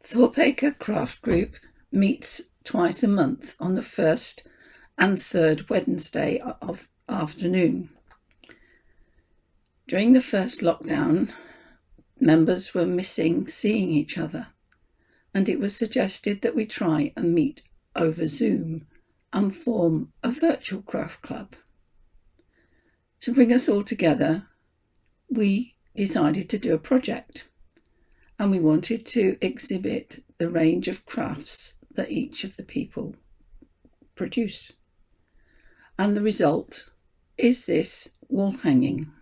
Thorpe Acre Craft Group meets twice a month on the first and third Wednesday of afternoon. During the first lockdown, members were missing seeing each other, and it was suggested that we try and meet over Zoom and form a virtual craft club. To bring us all together, we decided to do a project, and we wanted to exhibit the range of crafts that each of the people produce. And the result is this wall hanging.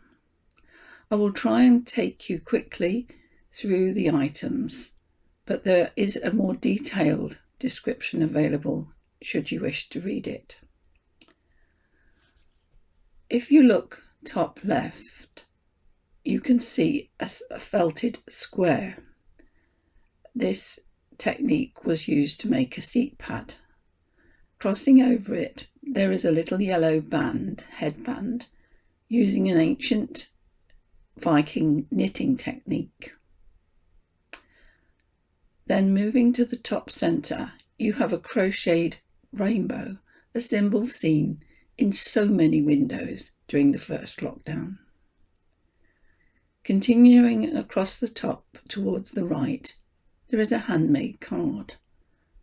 I will try and take you quickly through the items, but there is a more detailed description available should you wish to read it. If you look top left, you can see a felted square. This technique was used to make a seat pad. Crossing over it, there is a little yellow headband, using an ancient Viking knitting technique. Then moving to the top centre, you have a crocheted rainbow, a symbol seen in so many windows during the first lockdown. Continuing across the top towards the right, there is a handmade card.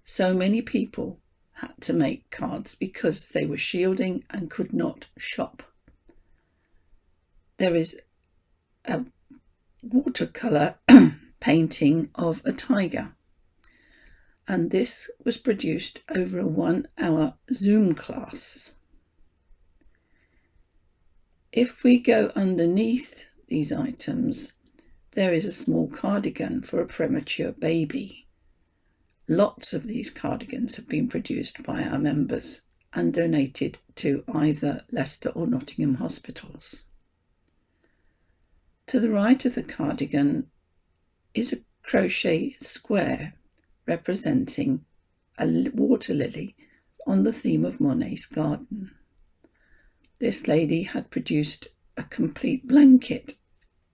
So many people had to make cards because they were shielding and could not shop. There is a watercolour painting of a tiger, and this was produced over a 1-hour Zoom class. If we go underneath these items, there is a small cardigan for a premature baby. Lots of these cardigans have been produced by our members and donated to either Leicester or Nottingham hospitals. To the right of the cardigan is a crochet square representing a water lily on the theme of Monet's garden. This lady had produced a complete blanket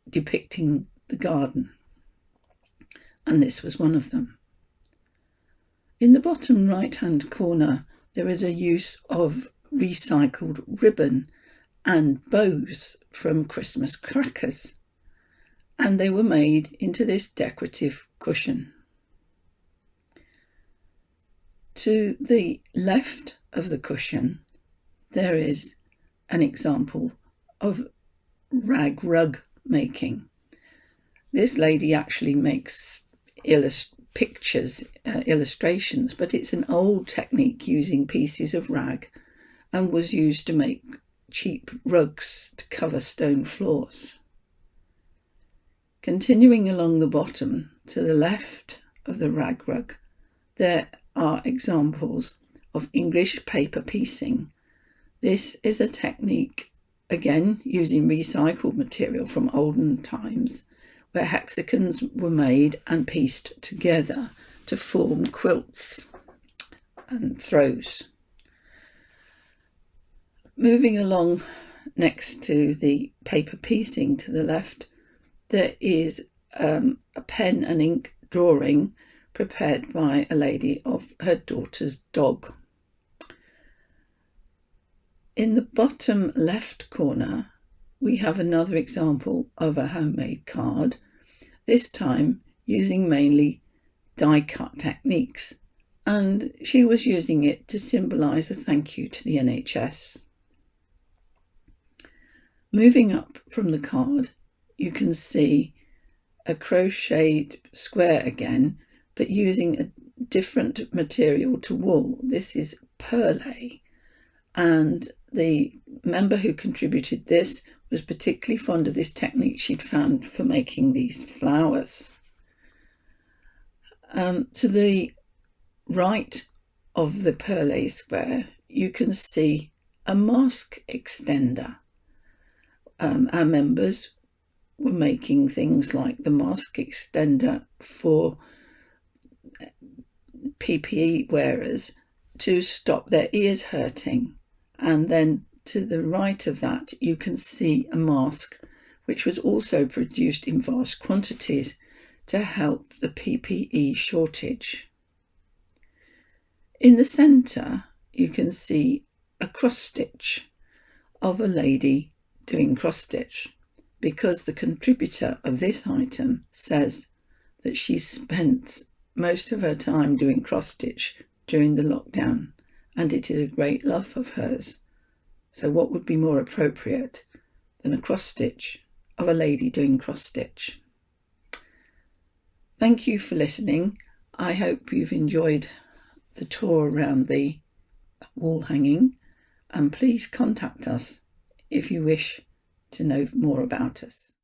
depicting the garden, and this was one of them. In the bottom right-hand corner, there is a use of recycled ribbon and bows from Christmas crackers, and they were made into this decorative cushion. To the left of the cushion, there is an example of rug making. This lady actually makes illustrations, but it's an old technique using pieces of rag and was used to make cheap rugs to cover stone floors. Continuing along the bottom to the left of the rug, there are examples of English paper piecing. This is a technique, again using recycled material from olden times, where hexagons were made and pieced together to form quilts and throws. Moving along next to the paper piecing to the left, there is a pen and ink drawing prepared by a lady of her daughter's dog. In the bottom left corner, we have another example of a homemade card, this time using mainly die-cut techniques, and she was using it to symbolise a thank you to the NHS. Moving up from the card, you can see a crocheted square again, but using a different material to wool. This is perlé, and the member who contributed this was particularly fond of this technique she'd found for making these flowers. To the right of the perlé square, you can see a mask extender. Our members were making things like the mask extender for PPE wearers to stop their ears hurting. And then to the right of that, you can see a mask which was also produced in vast quantities to help the PPE shortage. In the centre, you can see a cross stitch of a lady doing cross stitch, because the contributor of this item says that she spent most of her time doing cross stitch during the lockdown, and it is a great love of hers. So what would be more appropriate than a cross stitch of a lady doing cross stitch? Thank you for listening. I hope you've enjoyed the tour around the wall hanging, and please contact us if you wish to know more about us.